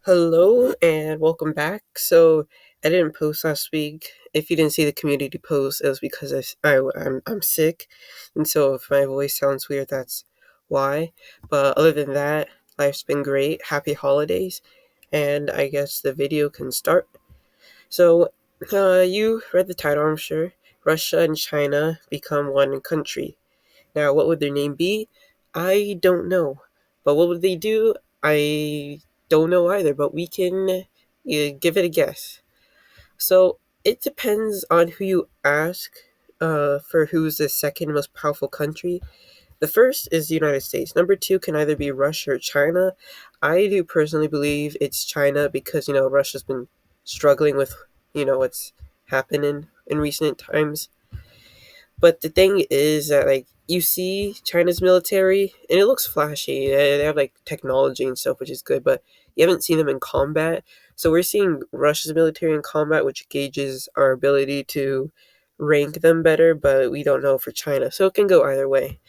Hello and welcome back. So I didn't post last week. If you didn't see the community post, it was because I'm sick, and so if my voice sounds weird, that's why. But other than that, life's been great. Happy holidays, and I guess the video can start. So, you read the title, I'm sure. Russia and China become one country. Now, what would their name be? I don't know. But what would they do? I don't know either, but we can give it a guess. So it depends on who you ask for who's the second most powerful country. The first is the United States. Number two can either be Russia or China. I do personally believe it's China because, Russia's been struggling with, what's happening in recent times. But the thing is that you see China's military and it looks flashy. They have like technology and stuff, which is good, but you haven't seen them in combat. So we're seeing Russia's military in combat, which gauges our ability to rank them better, but we don't know for China. So it can go either way.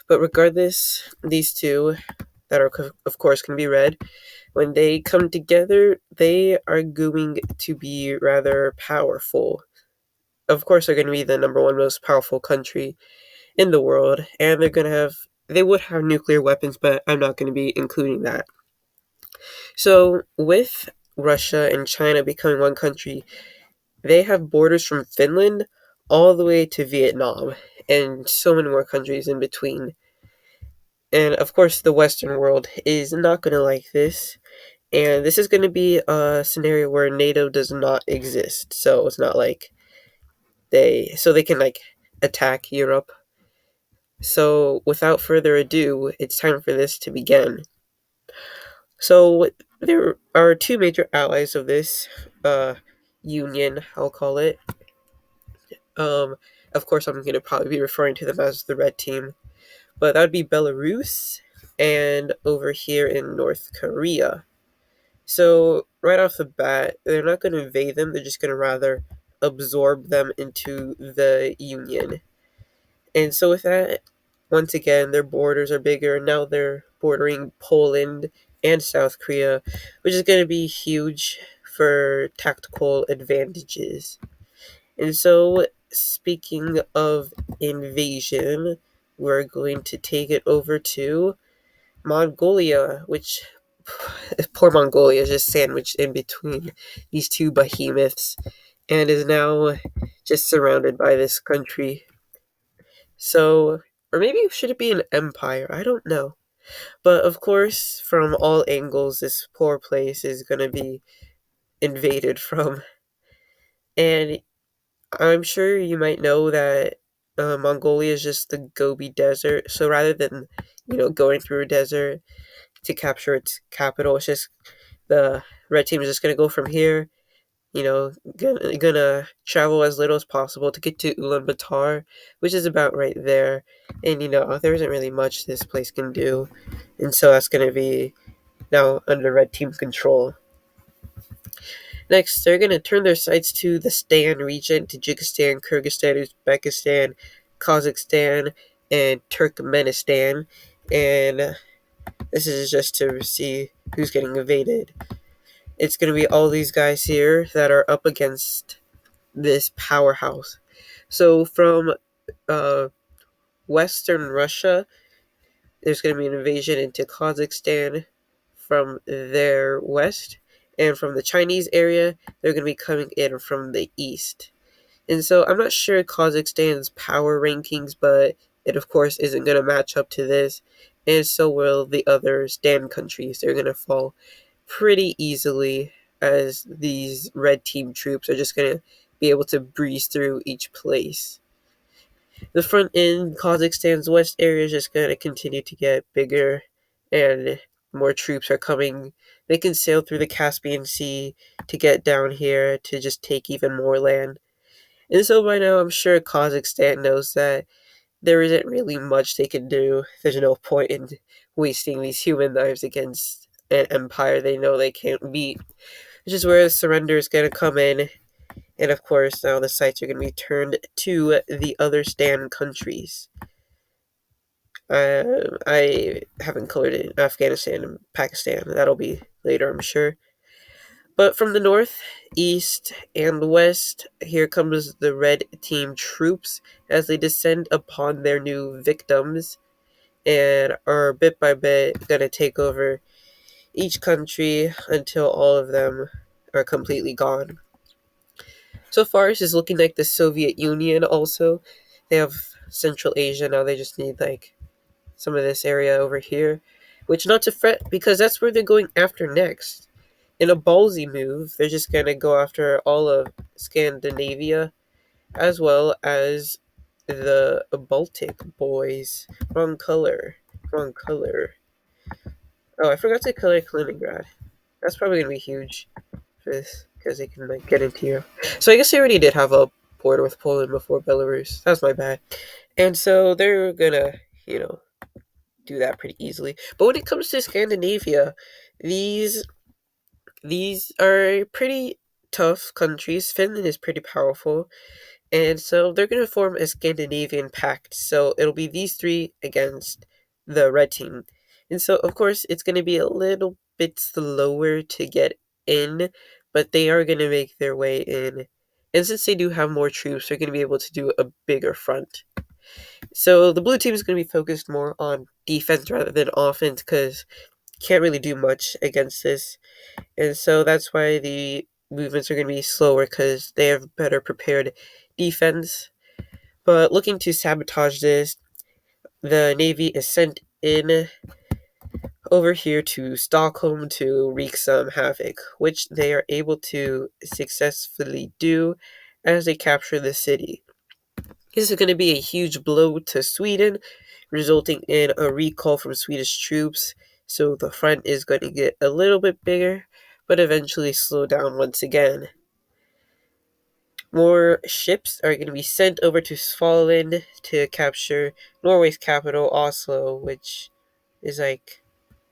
But regardless, these two that are of course can be read, when they come together, they are going to be rather powerful. Of course, they're going to be the number one most powerful country in the world, and they would have nuclear weapons, but I'm not going to be including that. So, with Russia and China becoming one country, they have borders from Finland all the way to Vietnam, and so many more countries in between. And of course, the Western world is not going to like this. And this is going to be a scenario where NATO does not exist. So it's not like they can attack Europe. So, without further ado, it's time for this to begin. So, there are two major allies of this uh, union, I'll call it. Um, of course, I'm going to probably be referring to them as the Red Team, but that would be Belarus and over here in North Korea. So, right off the bat, they're not going to invade them, they're just going to rather absorb them into the union. And so with that, once again, their borders are bigger. And now they're bordering Poland and South Korea, which is going to be huge for tactical advantages. And so, speaking of invasion, we're going to take it over to Mongolia, which poor Mongolia is just sandwiched in between these two behemoths and is now just surrounded by this country. So, or maybe should it be an empire? I don't know. But of course, from all angles, this poor place is going to be invaded from. And I'm sure you might know that Mongolia is just the Gobi Desert. So rather than, going through a desert to capture its capital, it's just the red team is just going to go from here, gonna travel as little as possible to get to Ulaanbaatar, which is about right there. And there isn't really much this place can do, and so that's gonna be now under red team control. Next, they're gonna turn their sights to the Stan region, Tajikistan, Kyrgyzstan, Uzbekistan, Kazakhstan, and Turkmenistan, and this is just to see who's getting invaded. It's gonna be all these guys here that are up against this powerhouse. So from uh, Western Russia, there's going to be an invasion into Kazakhstan from their west, and from the Chinese area, they're going to be coming in from the east. And so I'm not sure Kazakhstan's power rankings, but it of course isn't going to match up to this, and so will the other stand countries. They're going to fall pretty easily as these red team troops are just going to be able to breeze through each place. The front in Kazakhstan's west area is just going to continue to get bigger, and more troops are coming. They can sail through the Caspian Sea to get down here to just take even more land. And so by now, I'm sure Kazakhstan knows that there isn't really much they can do. There's no point in wasting these human lives against an empire they know they can't beat. Which is where the surrender is going to come in. And of course, now the sights are going to be turned to the other stand countries. I haven't included Afghanistan and Pakistan. That'll be later, I'm sure. But from the north, east, and west, here comes the red team troops as they descend upon their new victims and are bit by bit going to take over each country until all of them are completely gone. So far, this is looking like the Soviet Union also. They have Central Asia now, they just need like some of this area over here. Which, not to fret, because that's where they're going after next. In a ballsy move, they're just gonna go after all of Scandinavia as well as the Baltic boys. Wrong color. Wrong color. Oh, I forgot to color Kaliningrad. That's probably gonna be huge for this because they can like get into Europe. So I guess they already did have a border with Poland before Belarus. That's my bad. And so they're gonna, you know, do that pretty easily. But when it comes to Scandinavia, these these are pretty tough countries. Finland is pretty powerful. And so they're going to form a Scandinavian pact. So it'll be these three against the red team. And so, of course, it's going to be a little bit slower to get in, but they are going to make their way in. And since they do have more troops, they're going to be able to do a bigger front. So the blue team is going to be focused more on defense rather than offense because can't really do much against this. And so that's why the movements are going to be slower because they have better prepared defense. But looking to sabotage this, the Navy is sent in over here to Stockholm to wreak some havoc, which they are able to successfully do as they capture the city. This is going to be a huge blow to Sweden, resulting in a recall from Swedish troops, so the front is going to get a little bit bigger, but eventually slow down once again. More ships are going to be sent over to Svalbard to capture Norway's capital, Oslo, which is like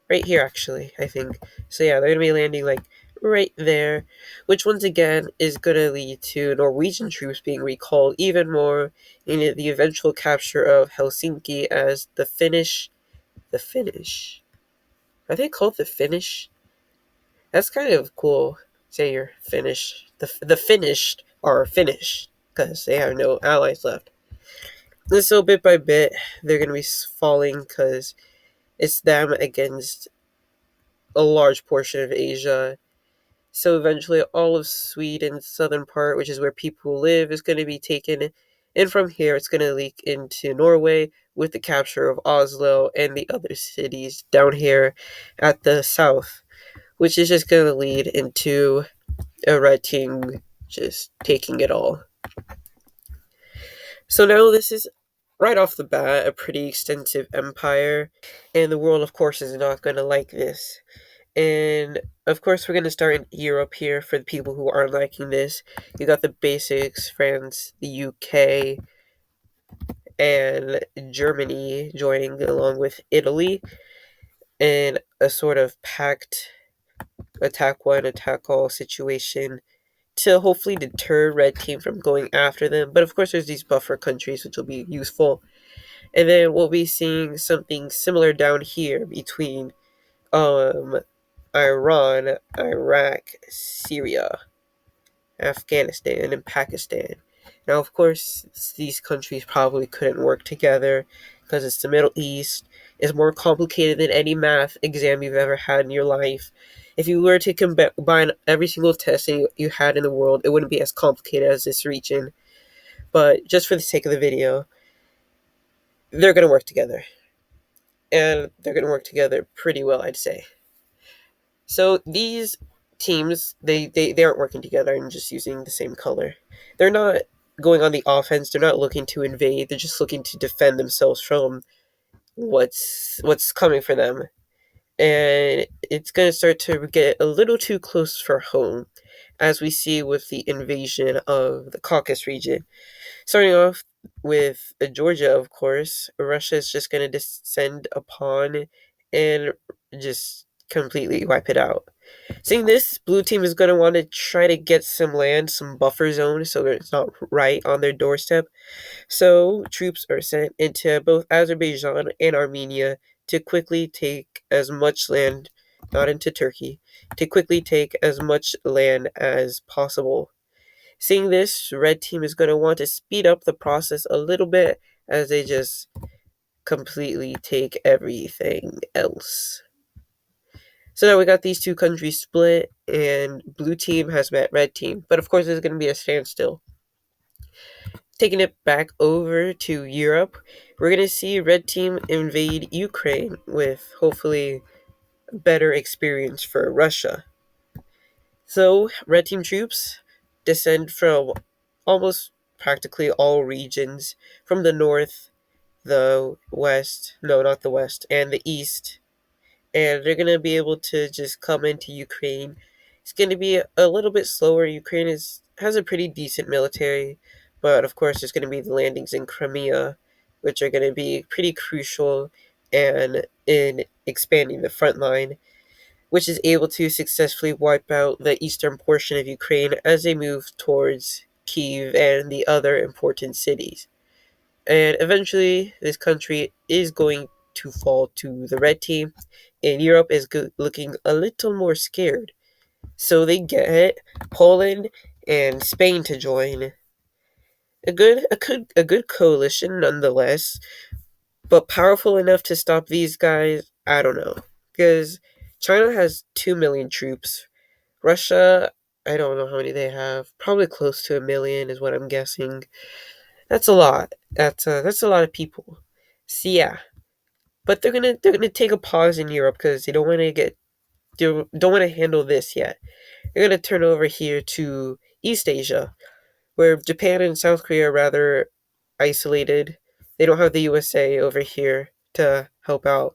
right here, actually, I think. So, yeah, they're going to be landing like right there, which once again is going to lead to Norwegian troops being recalled even more in the eventual capture of Helsinki as the Finnish. The Finnish? Are they called the Finnish? That's kind of cool. Say you're Finnish. The Finnish are Finnish because they have no allies left. And so bit by bit, they're going to be falling because it's them against a large portion of Asia. So eventually, all of Sweden's southern part, which is where people live, is going to be taken. And from here, it's going to leak into Norway with the capture of Oslo and the other cities down here at the south, which is just going to lead into a red team just taking it all. So now this is right off the bat a pretty extensive empire, and the world, of course, is not going to like this. And of course, we're going to start in Europe here for the people who aren't liking this. You got the basics, France, the UK, and Germany joining along with Italy in a sort of pact attack one, attack all situation to hopefully deter Red Team from going after them. But of course, there's these buffer countries which will be useful. And then we'll be seeing something similar down here between um, Iran, Iraq, Syria, Afghanistan, and Pakistan. Now, of course, these countries probably couldn't work together because it's the Middle East. It's more complicated than any math exam you've ever had in your life. If you were to combine every single test you had in the world, it wouldn't be as complicated as this region. But just for the sake of the video, they're going to work together. And they're going to work together pretty well, I'd say. So these teams, they aren't working together and just using the same color. They're not going on the offense. They're not looking to invade. They're just looking to defend themselves from what's coming for them. And it's going to start to get a little too close for home, as we see with the invasion of the Caucasus region. Starting off with Georgia, of course, Russia is just going to descend upon and just completely wipe it out. Seeing this, blue team is going to want to try to get some land, some buffer zone, so that it's not right on their doorstep. So troops are sent into both Azerbaijan and Armenia to quickly take as much land not into Turkey, to quickly take as much land as possible. Seeing this, Red Team is going to want to speed up the process a little bit as they just completely take everything else. So now we got these two countries split, and Blue Team has met Red Team. But of course, there's going to be a standstill. Taking it back over to Europe, we're going to see Red Team invade Ukraine with hopefully better experience for Russia. So, Red Team troops descend from almost practically all regions from the north, the west, no, not the west, and the east. And they're going to be able to just come into Ukraine. It's going to be a little bit slower. Ukraine has a pretty decent military, but of course, there's going to be the landings in Crimea, which are going to be pretty crucial and in expanding the front line, which is able to successfully wipe out the eastern portion of Ukraine as they move towards Kiev and the other important cities. And eventually, this country is going to fall to the Red Team, and Europe is looking a little more scared. So they get Poland and Spain to join. A good coalition nonetheless, but powerful enough to stop these guys, I don't know. Because China has 2 million troops. Russia, I don't know how many they have. Probably close to 1 million is what I'm guessing. That's a lot. That's a lot of people. So yeah, but they're gonna take a pause in Europe because they don't want to handle this yet. They're gonna turn over here to East Asia, where Japan and South Korea are rather isolated. They don't have the USA over here to help out.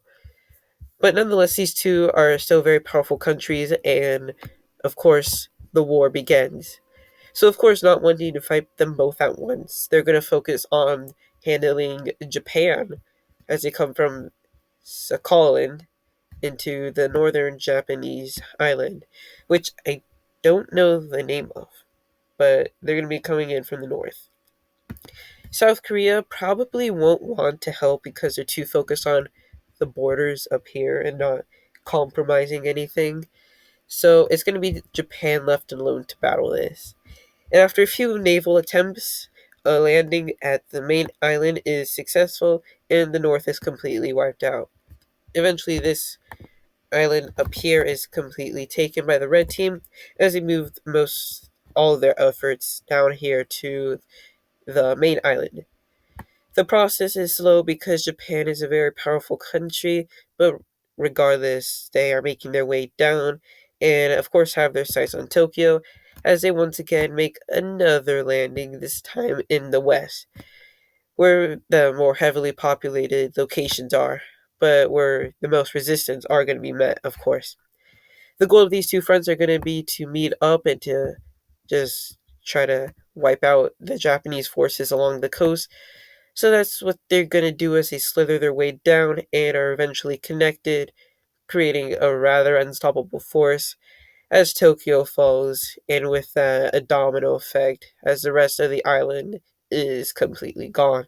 But nonetheless, these two are still very powerful countries, and of course, the war begins. So, of course, not wanting to fight them both at once, they're going to focus on handling Japan as they come from Sakhalin into the northern Japanese island, which I don't know the name of, but they're going to be coming in from the north. South Korea probably won't want to help because they're too focused on the borders up here and not compromising anything. So it's going to be Japan left alone to battle this. And after a few naval attempts, a landing at the main island is successful and the north is completely wiped out. Eventually, this island up here is completely taken by the red team as they move most all of their efforts down here to the main island. The process is slow because Japan is a very powerful country, but regardless, they are making their way down and, of course, have their sights on Tokyo as they once again make another landing, this time in the west, where the more heavily populated locations are, but where the most resistance are going to be met, of course. The goal of these two fronts are going to be to meet up and to just try to wipe out the Japanese forces along the coast. So that's what they're going to do as they slither their way down and are eventually connected, creating a rather unstoppable force as Tokyo falls, and with that, a domino effect as the rest of the island is completely gone.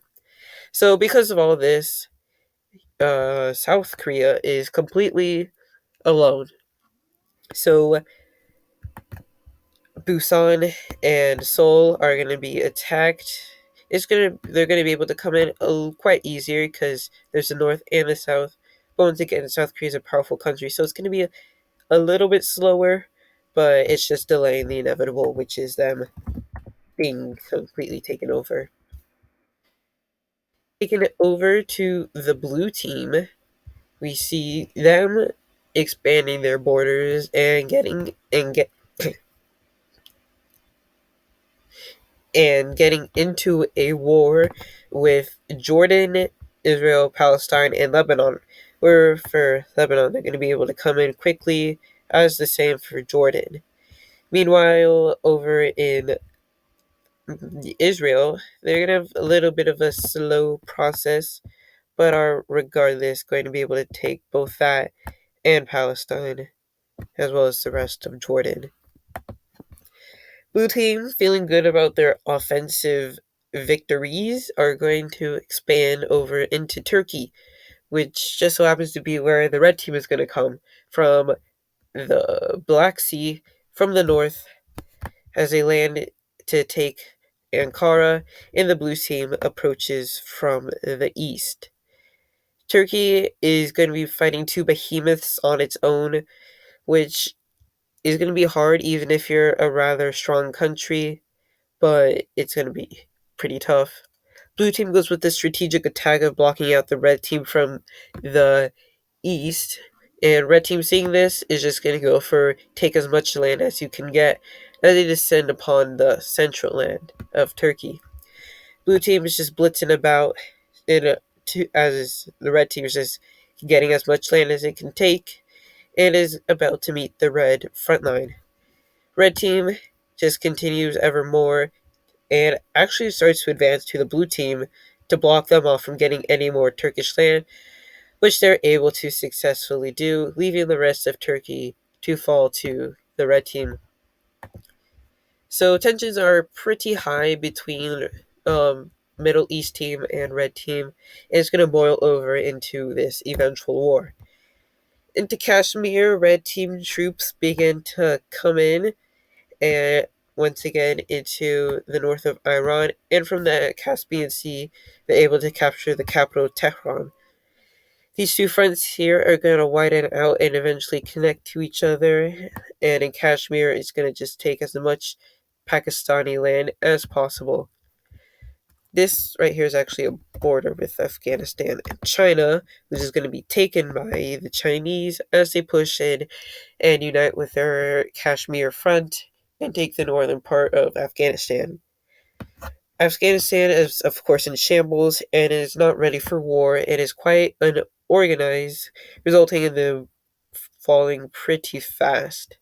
So, because of all this, South Korea is completely alone. So, Busan and Seoul are going to be attacked. They're gonna be able to come in quite easier because there's the north and the south. But once again, South Korea is a powerful country, so it's gonna be a little bit slower, but it's just delaying the inevitable, which is them being completely taken over. Taking it over to the blue team, we see them expanding their borders and getting into a war with Jordan, Israel, Palestine, and Lebanon. Where for Lebanon, they're going to be able to come in quickly, as the same for Jordan. Meanwhile, over in Israel, they're going to have a little bit of a slow process, but are regardless going to be able to take both that and Palestine, as well as the rest of Jordan. Blue team, feeling good about their offensive victories, are going to expand over into Turkey, which just so happens to be where the red team is going to come from the Black Sea from the north as they land to take Ankara, and the blue team approaches from the east. Turkey is going to be fighting two behemoths on its own, which is going to be hard even if you're a rather strong country, but it's going to be pretty tough. Blue team goes with the strategic attack of blocking out the red team from the east, and red team seeing this is just going to go for take as much land as you can get as they descend upon the central land of Turkey. Blue team is just blitzing about as the red team is just getting as much land as it can take and is about to meet the red front line. Red team just continues ever more and actually starts to advance to the blue team to block them off from getting any more Turkish land, which they're able to successfully do, leaving the rest of Turkey to fall to the red team. So tensions are pretty high between Middle East team and red team, and it's going to boil over into this eventual war. Into Kashmir, red team troops begin to come in and once again into the north of Iran, and from the Caspian Sea, they're able to capture the capital Tehran. These two fronts here are going to widen out and eventually connect to each other, and in Kashmir, it's going to just take as much Pakistani land as possible. This right here is actually a border with Afghanistan and China, which is going to be taken by the Chinese as they push in and unite with their Kashmir front and take the northern part of Afghanistan. Afghanistan is, of course, in shambles and is not ready for war and is quite unorganized, resulting in them falling pretty fast.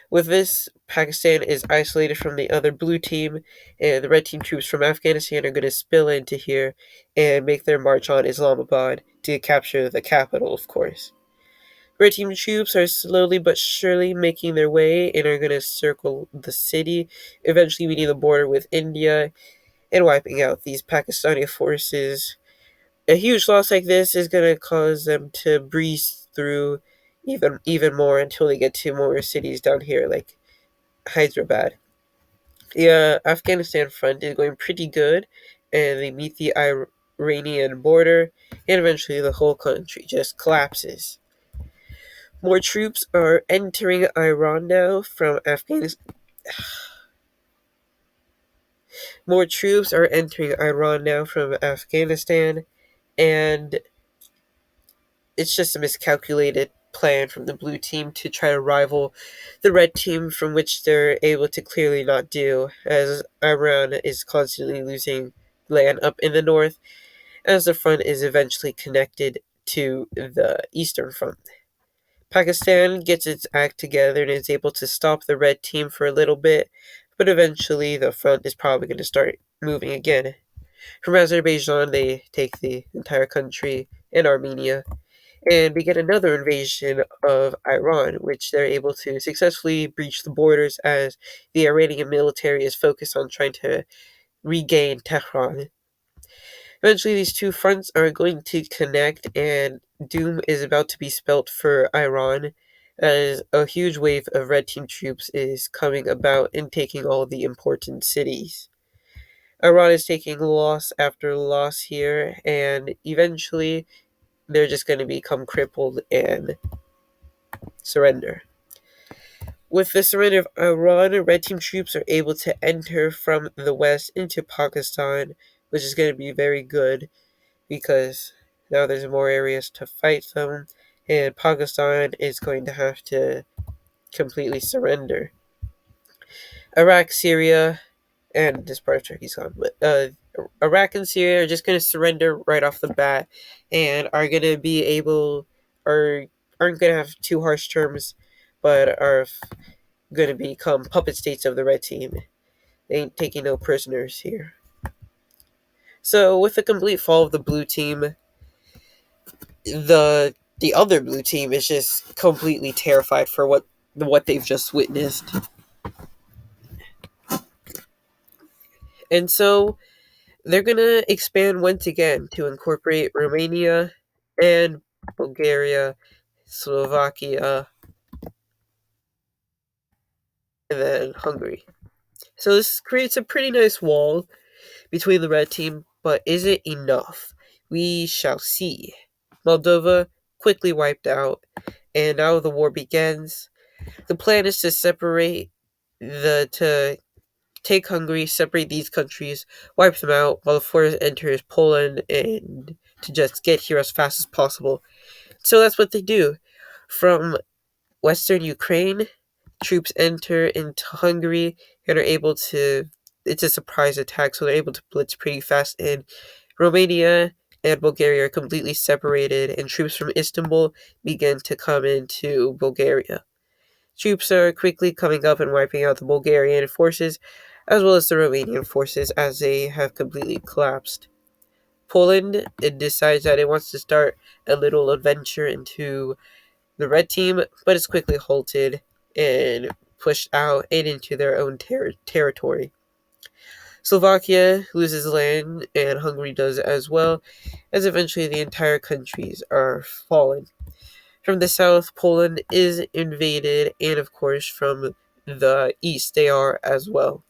With this, Pakistan is isolated from the other blue team, and the red team troops from Afghanistan are going to spill into here and make their march on Islamabad to capture the capital, of course. Red team troops are slowly but surely making their way and are going to circle the city, eventually meeting the border with India and wiping out these Pakistani forces. A huge loss like this is going to cause them to breeze through even more until they get to more cities down here like Hyderabad. The Afghanistan front is going pretty good, and they meet the Iranian border, and eventually the whole country just collapses. More troops are entering Iran now from Afghanistan. More troops are entering Iran now from Afghanistan, and it's just a miscalculated plan from the blue team to try to rival the red team, from which they're able to clearly not do, as Iran is constantly losing land up in the north, as the front is eventually connected to the eastern front. Pakistan gets its act together and is able to stop the red team for a little bit, but eventually the front is probably going to start moving again. From Azerbaijan, they take the entire country and Armenia and begin another invasion of Iran, which they're able to successfully breach the borders as the Iranian military is focused on trying to regain Tehran. Eventually, these two fronts are going to connect, and doom is about to be spelt for Iran as a huge wave of red team troops is coming about and taking all the important cities. Iran is taking loss after loss here, and eventually they're just going to become crippled and surrender. With the surrender of Iran, red team troops are able to enter from the west into Pakistan, which is going to be very good because now there's more areas to fight them, and Pakistan is going to have to completely surrender. Iraq, Syria, and this part of Turkey's gone, but Iraq and Syria are just going to surrender right off the bat, and are going to be able, or aren't going to have too harsh terms, but are going to become puppet states of the red team. They ain't taking no prisoners here. So, with the complete fall of the blue team, the other blue team is just completely terrified for what they've just witnessed. And so they're going to expand once again to incorporate Romania and Bulgaria, Slovakia, and then Hungary. So this creates a pretty nice wall between the red team, but is it enough? We shall see. Moldova quickly wiped out, and now the war begins. The plan is to to take Hungary, separate these countries, wipe them out, while the force enters Poland and to just get here as fast as possible. So that's what they do. From Western Ukraine, troops enter into Hungary and are able to. It's a surprise attack, so they're able to blitz pretty fast in. Romania and Bulgaria are completely separated, and troops from Istanbul begin to come into Bulgaria. Troops are quickly coming up and wiping out the Bulgarian forces, as well as the Romanian forces, as they have completely collapsed. Poland, it decides that it wants to start a little adventure into the red team, but it's quickly halted and pushed out and into their own territory. Slovakia loses land, and Hungary does as well, as eventually the entire countries are fallen. From the south, Poland is invaded, and of course, from the east, they are as well.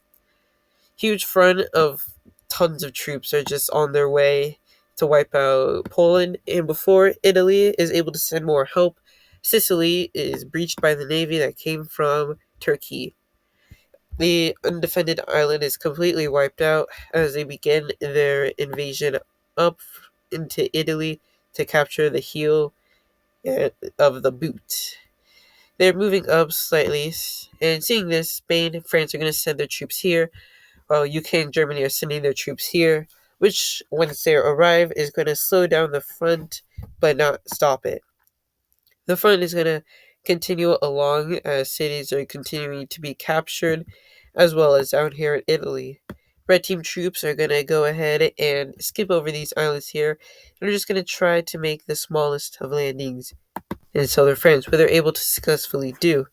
Huge front of tons of troops are just on their way to wipe out Poland, and before Italy is able to send more help, Sicily is breached by the navy that came from Turkey. The undefended island is completely wiped out as they begin their invasion up into Italy to capture the heel of the boot. They're moving up slightly, and seeing this, Spain and France are going to send their troops here, while UK and Germany are sending their troops here, which, once they arrive, is going to slow down the front but not stop it. The front is going to continue along as cities are continuing to be captured, as well as down here in Italy. Red team troops are going to go ahead and skip over these islands here, and are just going to try to make the smallest of landings in southern France, where they're able to successfully do.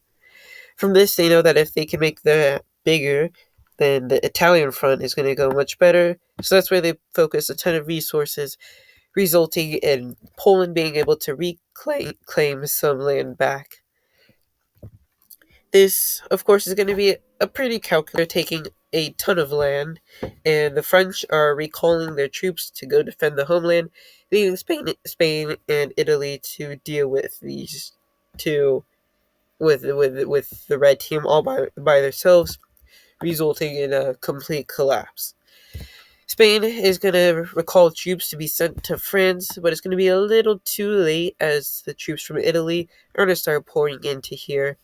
From this, they know that if they can make that bigger, then the Italian front is going to go much better. So that's where they focus a ton of resources, resulting in Poland being able to reclaim some land back. This, of course, is going to be a pretty calculated taking a ton of land, and the French are recalling their troops to go defend the homeland, leaving Spain and Italy to deal with these two with the red team all by themselves, resulting in a complete collapse. Spain is going to recall troops to be sent to France, but it's going to be a little too late as the troops from Italy are going to start pouring into here.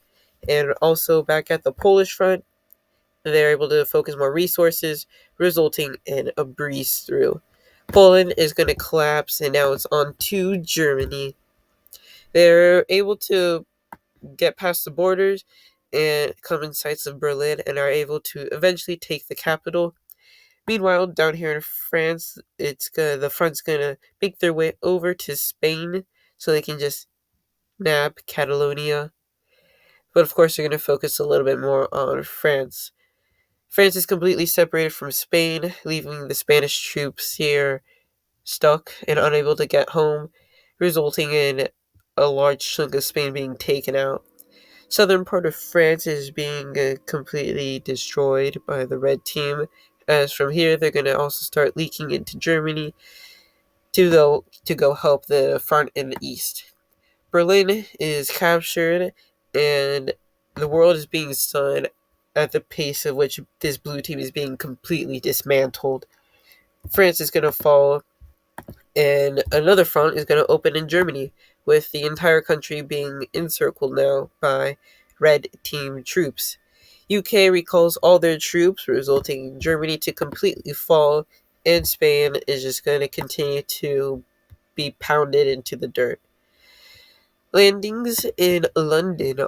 And also back at the Polish front, they're able to focus more resources, resulting in a breeze through. Poland is going to collapse, and now it's on to Germany. They're able to get past the borders and come in sights of Berlin and are able to eventually take the capital. Meanwhile, down here in France, the front's gonna make their way over to Spain so they can just nab Catalonia. But of course, they're gonna focus a little bit more on France. France is completely separated from Spain, leaving the Spanish troops here stuck and unable to get home, resulting in a large chunk of Spain being taken out. Southern part of France is being completely destroyed by the red team, as from here they're going to also start leaking into Germany to go help the front in the east. Berlin is captured, and the world is being stunned at the pace at which this blue team is being completely dismantled. France is going to fall, and another front is going to open in Germany, with the entire country being encircled now by red team troops. UK recalls all their troops, resulting in Germany to completely fall, and Spain is just going to continue to be pounded into the dirt. Landings in London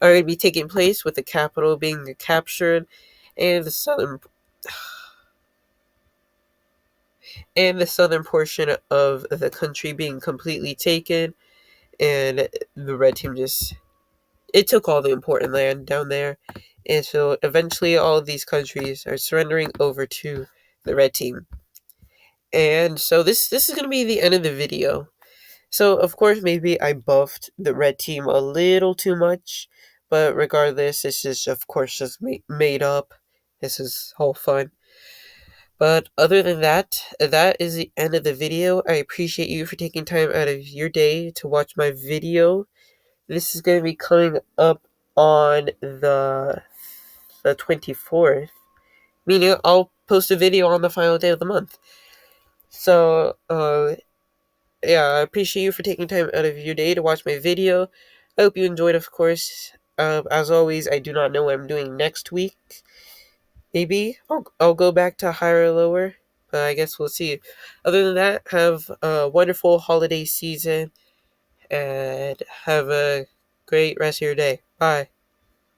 are going to be taking place, with the capital being captured and the southern portion of the country being completely taken, and the red team it took all the important land down there, and so eventually all of these countries are surrendering over to the red team. And so this is going to be the end of the video. So of course maybe I buffed the red team a little too much, But regardless, this is of course just made up. This is all fun. But other than that, that is the end of the video. I appreciate you for taking time out of your day to watch my video. This is going to be coming up on the 24th, meaning I'll post a video on the final day of the month. So, yeah, I appreciate you for taking time out of your day to watch my video. I hope you enjoyed, of course. As always, I do not know what I'm doing next week. Maybe I'll go back to higher or lower, but I guess we'll see. Other than that, have a wonderful holiday season and have a great rest of your day. Bye.